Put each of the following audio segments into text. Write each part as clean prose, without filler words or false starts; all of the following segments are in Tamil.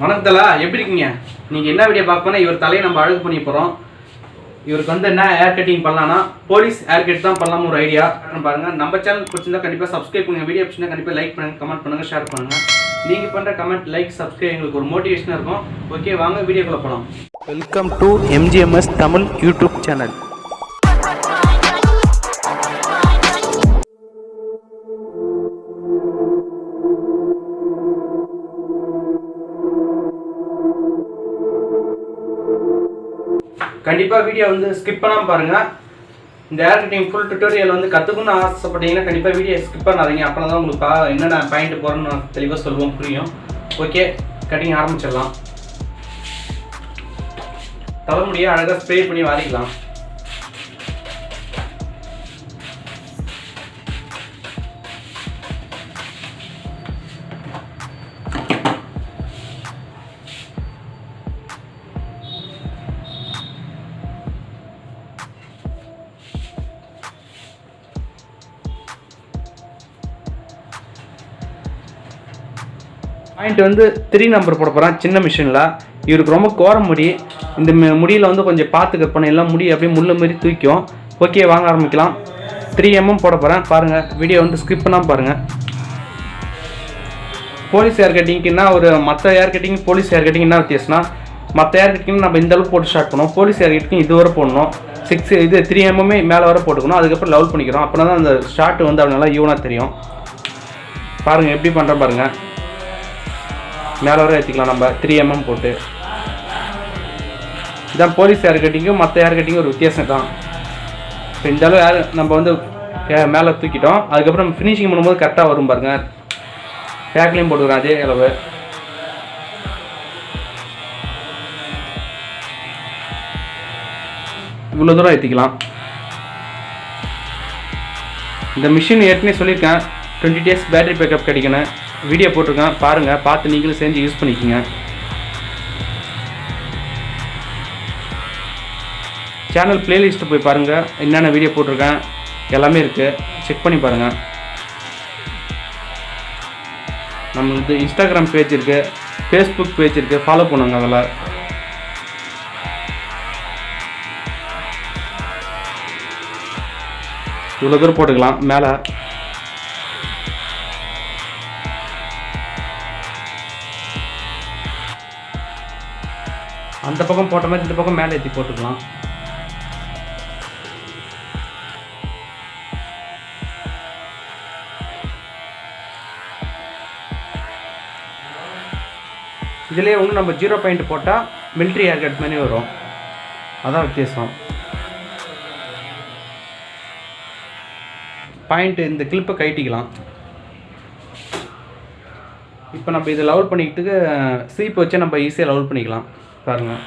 வணக்கத்தலா எப்படி இருக்கீங்க? நீங்கள் என்ன வீடியோ பார்க்கணும், இவர் தலையை நம்ம அழகு பண்ணி போகிறோம். இவருக்கு வந்து என்ன ஹேர் கட்டிங் பண்ணலாம்னா போலீஸ் ஹேர் கட் தான் பண்ணலாம் ஒரு ஐடியா பாருங்கள். நம்ம சேனல் பிடிச்சிருந்தா கண்டிப்பாக சப்ஸ்கிரைப் பண்ணுங்கள். வீடியோ பிடிச்சிருந்தா கண்டிப்பாக லைக் பண்ணுங்கள், கமெண்ட் பண்ணுங்கள், ஷேர் பண்ணுங்கள். நீங்கள் பண்ணுற கமெண்ட், லைக், சப்ஸ்கிரைப் எங்களுக்கு ஒரு மோட்டிவேஷனாக இருக்கும். ஓகே, வாங்க வீடியோக்குள்ளே போகலாம். Welcome to MGMS Tamil YouTube channel. கண்டிப்பாக வீடியோ வந்து ஸ்கிப் பண்ணாமல் பாருங்கள். இந்த ஹேர் கட்டிங் ஃபுல் டுட்டோரியல் வந்து கற்றுக்கணும்னு ஆசைப்பட்டீங்கன்னா கண்டிப்பாக வீடியோ ஸ்கிப் பண்ணாதீங்க. அப்புறம் தான் உங்களுக்கு என்னென்ன பாயிண்ட் போகிறோன்னு நான் தெளிவாக சொல்லுவோம், புரியும். ஓகே, கட்டிங் ஆரம்பிச்சிடலாம். தலைமுடியை அழகாக ஸ்ப்ரே பண்ணி வாரிக்கலாம். பாயிண்ட் வந்து 3 நம்பர் போட போகிறேன் சின்ன மிஷினில். இவருக்கு ரொம்ப கோரம் முடி. இந்த முடியில் வந்து கொஞ்சம் பார்த்து கட் பண்ண, எல்லாம் முடி அப்படியே முள்ள மாரி தூக்கும். ஓகே, வாங்க ஆரம்பிக்கலாம். 3 mm போட போகிறேன். பாருங்கள், வீடியோ வந்து ஸ்கிப் பண்ணாமல் பாருங்கள். போலீஸ் ஹேர் கட்டிங்க்குன்னா ஒரு மற்ற hair cutting police hair cutting என்ன வித்தியாசம்னா, மற்ற ஹேர் கட்டிங் நம்ம இந்த அளவுக்கு போட்டு ஸ்டார்ட் பண்ணுவோம். போலீஸ் ஹேர் கட்டிங் இது வரை போடணும். 3 mm மேலே வர போட்டுக்கணும். அதுக்கப்புறம் லெவல் பண்ணிக்கிறோம். அப்படின்னா தான் அந்த ஸ்டார்ட் வந்து அவனால ஈவனாக தெரியும். பாருங்கள் எப்படி பண்ணுறேன் பாருங்கள். மேலே வர ஏற்றிக்கலாம் நம்ம 3 mm போட்டு. இதான் போலீஸ் ஹேர் கட்டிங்கும் மற்ற ஹேர் கட்டிங்கும் ஒரு வித்தியாசம் தான். இப்போ இந்த அளவு ஹேர் நம்ம வந்து மேலே தூக்கிட்டோம். அதுக்கப்புறம் ஃபினிஷிங் பண்ணும்போது கரெக்டாக வரும் பாருங்க. பேக்லேயும் போட்டுக்கிறோம் அதே அளவு. இவ்வளோ தூரம் ஏற்றிக்கலாம். இந்த மிஷின் ஏற்கனவே சொல்லியிருக்கேன், 20 days பேட்டரி பேக்கப் கிடைக்கணும். வீடியோ போட்டிருக்கேன், பாருங்கள். பார்த்து நீங்களும் செஞ்சு யூஸ் பண்ணிக்கோங்க. சேனல் பிளேலிஸ்ட்டு போய் பாருங்கள், என்னென்ன வீடியோ போட்டிருக்கேன் எல்லாமே இருக்குது, செக் பண்ணி பாருங்கள். நம்மளுக்கு இன்ஸ்டாகிராம் பேஜ் இருக்குது, ஃபேஸ்புக் பேஜ் இருக்குது, ஃபாலோ பண்ணுங்க. அதில் இவ்வளோ தூரம் போட்டுக்கலாம். மேலே அந்த பக்கம் போட்ட மாதிரி இந்த பக்கம் மேலே ஏற்றி போட்டுக்கலாம். இதிலே ஒன்று நம்ம 0 பாயிண்ட் போட்டால் மிலிட்ரி ஹேர் கட் மாதிரி வரும். அதான் வித்தியாசம். பாயிண்ட் இந்த கிளிப்பை கட்டிக்கலாம். இப்போ நம்ம இதை லெவல் பண்ணிக்கிட்டு சீப்பு வச்சு நம்ம ஈஸியாக லெவல் பண்ணிக்கலாம். பாருங்கள்,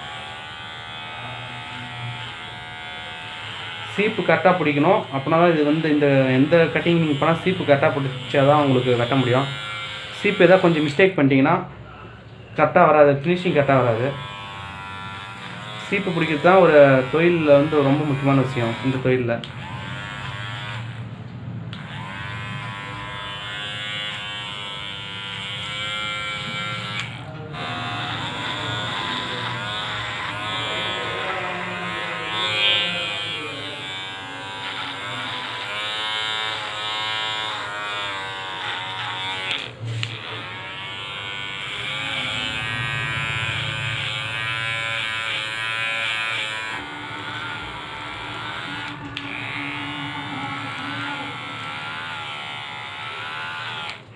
சீப்பு கரெக்டாக பிடிக்கணும். அப்படின்னா தான் இது வந்து இந்த எந்த கட்டிங் நீங்கள் பண்ணால் சீப்பு கரெக்டாக பிடிச்சா தான் உங்களுக்கு கட்ட முடியும். சீப்பு எதாவது கொஞ்சம் மிஸ்டேக் பண்ணிட்டீங்கன்னா கரெக்டாக வராது, ஃபினிஷிங் கரெக்டாக வராது. சீப்பு பிடிக்கிறது தான் ஒரு தொழிலில் வந்து ரொம்ப முக்கியமான விஷயம். இந்த தொழிலில்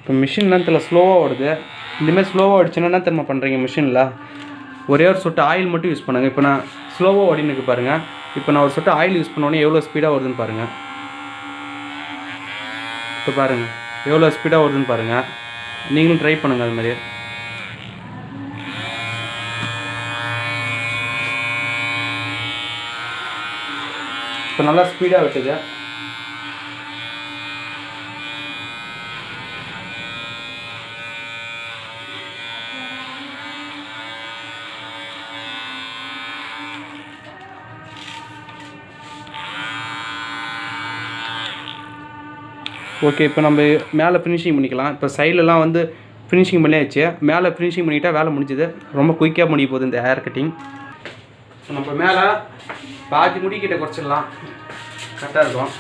இப்போ மிஷின் நேரத்தில் ஸ்லோவாக ஓடுது. இந்தமாதிரி ஸ்லோவாக ஓடிச்சுன்னா என்ன திரும்ப பண்ணுறீங்க, மிஷினில் ஒரே ஒரு சொட்டு ஆயில் மட்டும் யூஸ் பண்ணுங்கள். இப்போ நான் ஸ்லோவாக ஓடினுக்கு பாருங்கள். இப்போ நான் ஒரு சொட்டு ஆயில் யூஸ் பண்ணோன்னே எவ்வளோ ஸ்பீடாக வருதுன்னு பாருங்கள். இப்போ பாருங்கள் எவ்வளோ ஸ்பீடாக வருதுன்னு பாருங்கள். நீங்களும் ட்ரை பண்ணுங்கள் அது மாதிரி. இப்போ நல்லா ஸ்பீடாக விட்டுது. ஓகே, இப்போ நம்ம மேலே ஃபினிஷிங் பண்ணிக்கலாம். இப்போ சைட்லலாம் வந்து ஃபினிஷிங் பண்ணியாச்சு. மேலே ஃபினிஷிங் பண்ணிக்கிட்டால் வேலை முடிஞ்சுது. ரொம்ப குயிக்காக முடிய போகுது இந்த ஹேர் கட்டிங். நம்ம மேலே பாதி முடிக்கிட்ட குறைச்சிடலாம், கரெக்டாக இருக்கும்.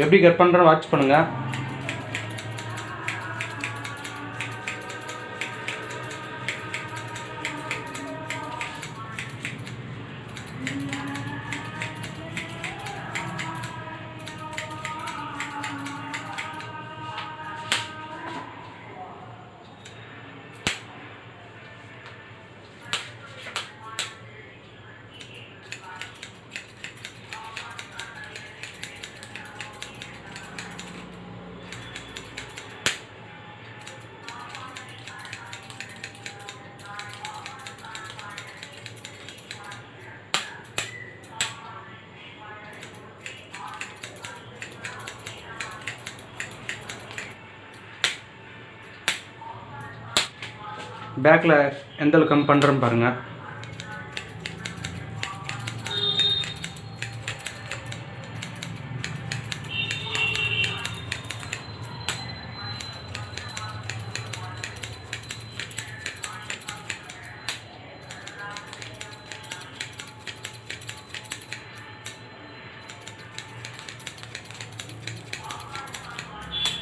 எப்படி கட் பண்ணுறேன்னு வாட்ச் பண்ணுங்கள். பேக்கில் எந்த அளவுக்கு கம் பண்ணுறேன்னு பாருங்கள்.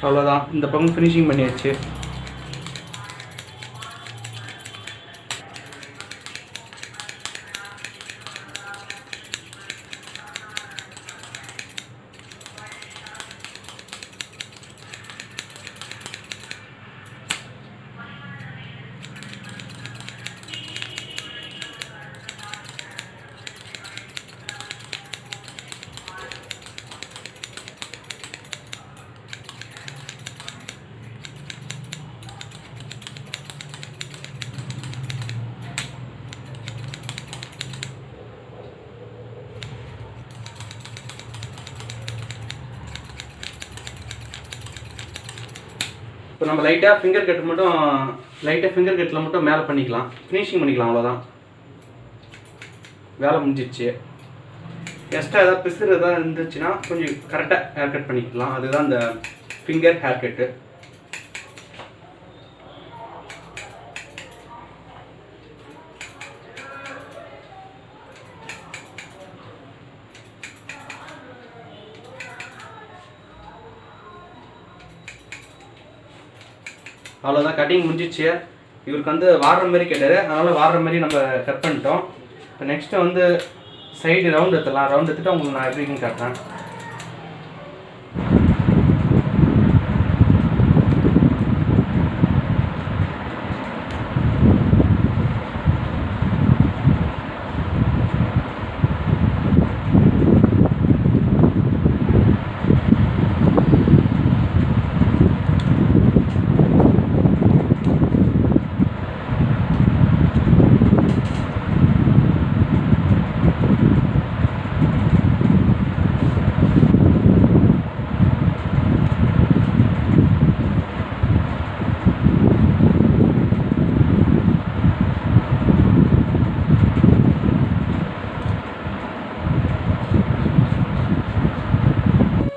அவ்வளோதான், இந்த பக்கம் ஃபினிஷிங் பண்ணியாச்சு. இப்போ நம்ம லைட்டாக ஃபிங்கர் கட்டில் மட்டும் மேலே பண்ணிக்கலாம், ஃபினிஷிங் பண்ணிக்கலாம். அவ்வளோதான், வேலை முடிஞ்சிடுச்சு. எக்ஸ்ட்ரா ஏதாவது பிசுறு எதாவது இருந்துச்சுன்னா கொஞ்சம் கரெக்டாக ஹேர் கட் பண்ணிக்கலாம். அதுதான் இந்த ஃபிங்கர் ஹேர் கட்டு. அவ்வளோதான், கட்டிங் முடிஞ்சிச்சு. இவருக்கு வந்து வாடுற மாதிரி கேட்டார், அதனால் வாடுற மாதிரி நம்ம கட் பண்ணிட்டோம். இப்போ நெக்ஸ்ட்டு வந்து சைடு ரவுண்ட் எடுத்துடலாம். ரவுண்ட் எடுத்துகிட்டு உங்களுக்கு நான் எப்படின்னு காட்டுறேன்.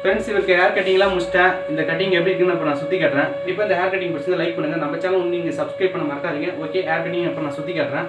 ஃப்ரெண்ட்ஸ், இவருக்கு ஹேர் கட்டிங்லாம் முடிச்சிட்டேன். இந்த கட்டிங் எப்படி இருக்குன்னு இப்போ நான் சுற்றி காட்டுறேன். இப்போ இந்த ஹேர் கட்டிங் பிடிச்சிருந்தா லைக் பண்ணுங்கள். நம்ம சேனல் நீங்கள் சப்ஸ்கிரைப் பண்ண மறக்காதீங்க. ஓகே, ஹேர் கட்டிங் இப்போ நான் சுற்றி காட்டுறேன்.